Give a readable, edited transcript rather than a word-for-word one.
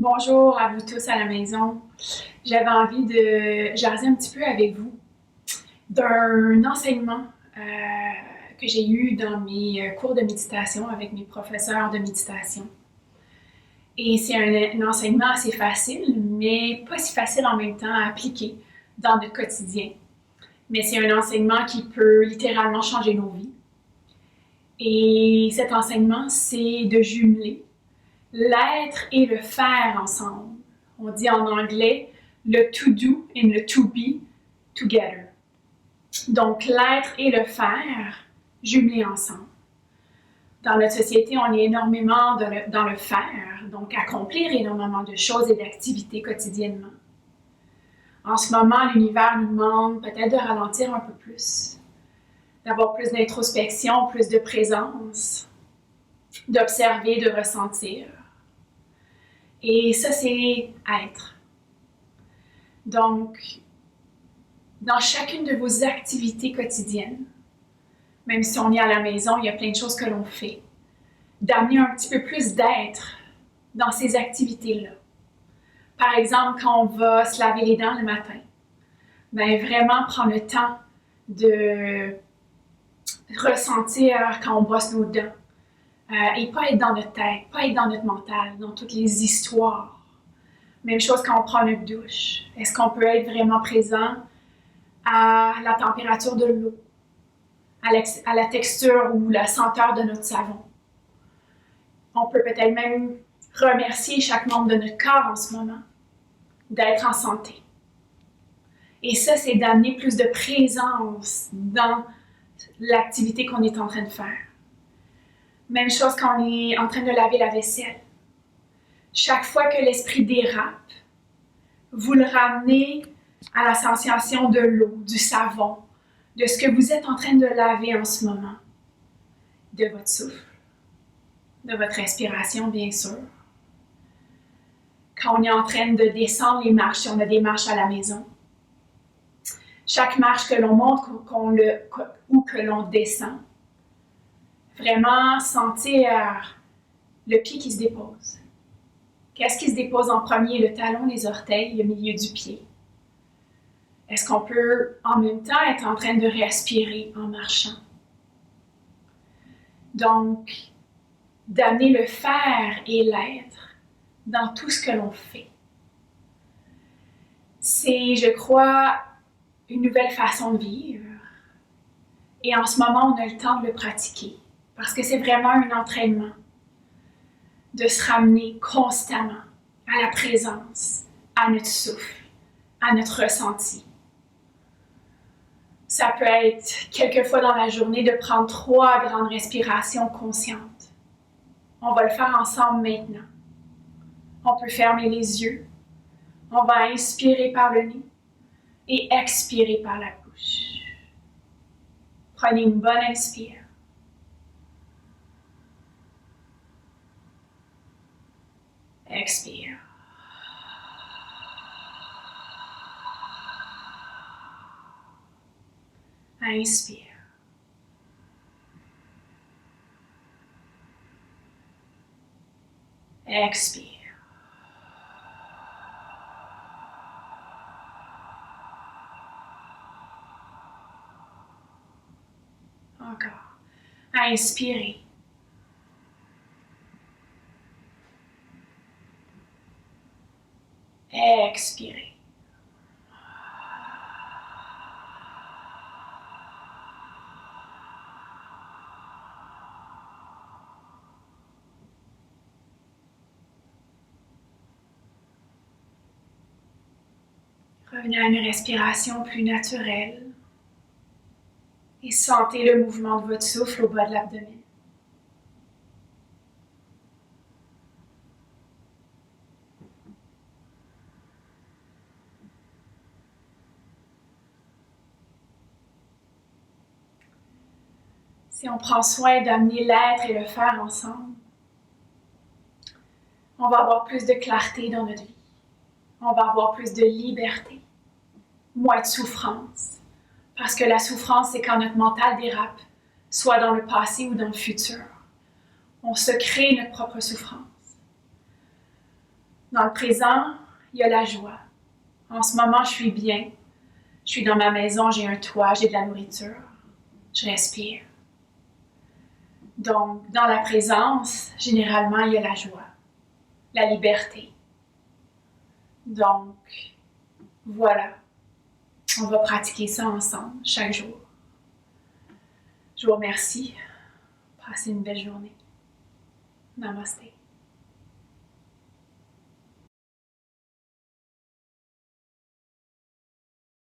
Bonjour à vous tous à la maison. J'avais envie de jaser un petit peu avec vous d'un enseignement que j'ai eu dans mes cours de méditation avec mes professeurs de méditation. Et c'est un enseignement assez facile, mais pas si facile en même temps à appliquer dans notre quotidien. Mais c'est un enseignement qui peut littéralement changer nos vies. Et cet enseignement, c'est de jumeler l'être et le faire ensemble. On dit en anglais le to do and le to be together. Donc l'être et le faire jumelés ensemble. Dans notre société, on est énormément dans le faire, donc accomplir énormément de choses et d'activités quotidiennement. En ce moment, l'univers nous demande peut-être de ralentir un peu plus, d'avoir plus d'introspection, plus de présence, d'observer, de ressentir. Et ça, c'est être. Donc, dans chacune de vos activités quotidiennes, même si on est à la maison, il y a plein de choses que l'on fait, d'amener un petit peu plus d'être dans ces activités-là. Par exemple, quand on va se laver les dents le matin, bien vraiment prendre le temps de ressentir quand on brosse nos dents et pas être dans notre tête, pas être dans notre mental, dans toutes les histoires. Même chose quand on prend notre douche. Est-ce qu'on peut être vraiment présent à la température de l'eau, à la texture ou la senteur de notre savon? On peut peut-être même remercier chaque membre de notre corps en ce moment d'être en santé. Et ça, c'est d'amener plus de présence dans l'activité qu'on est en train de faire. Même chose quand on est en train de laver la vaisselle. Chaque fois que l'esprit dérape, vous le ramenez à la sensation de l'eau, du savon, de ce que vous êtes en train de laver en ce moment, de votre souffle, de votre respiration, bien sûr. Quand on est en train de descendre les marches, si on a des marches à la maison, chaque marche que l'on monte ou que l'on descend, vraiment sentir le pied qui se dépose. Qu'est-ce qui se dépose en premier? Le talon, les orteils, le milieu du pied. Est-ce qu'on peut en même temps être en train de respirer en marchant? Donc, d'amener le faire et l'être dans tout ce que l'on fait. C'est, je crois, une nouvelle façon de vivre. Et en ce moment, on a le temps de le pratiquer. Parce que c'est vraiment un entraînement de se ramener constamment à la présence, à notre souffle, à notre ressenti. Ça peut être quelques fois dans la journée de prendre 3 grandes respirations conscientes. On va le faire ensemble maintenant. On peut fermer les yeux. On va inspirer par le nez et expirer par la bouche. Prenez une bonne inspire. Expire. Inspire. Expire. Encore. Inspirez. Expirez. Revenez à une respiration plus naturelle et sentez le mouvement de votre souffle au bas de l'abdomen. Si on prend soin d'amener l'être et le faire ensemble, on va avoir plus de clarté dans notre vie. On va avoir plus de liberté, moins de souffrance. Parce que la souffrance, c'est quand notre mental dérape, soit dans le passé ou dans le futur. On se crée notre propre souffrance. Dans le présent, il y a la joie. En ce moment, je suis bien. Je suis dans ma maison, j'ai un toit, j'ai de la nourriture. Je respire. Donc, dans la présence, généralement, il y a la joie, la liberté. Donc, voilà. On va pratiquer ça ensemble, chaque jour. Je vous remercie. Passez une belle journée. Namaste.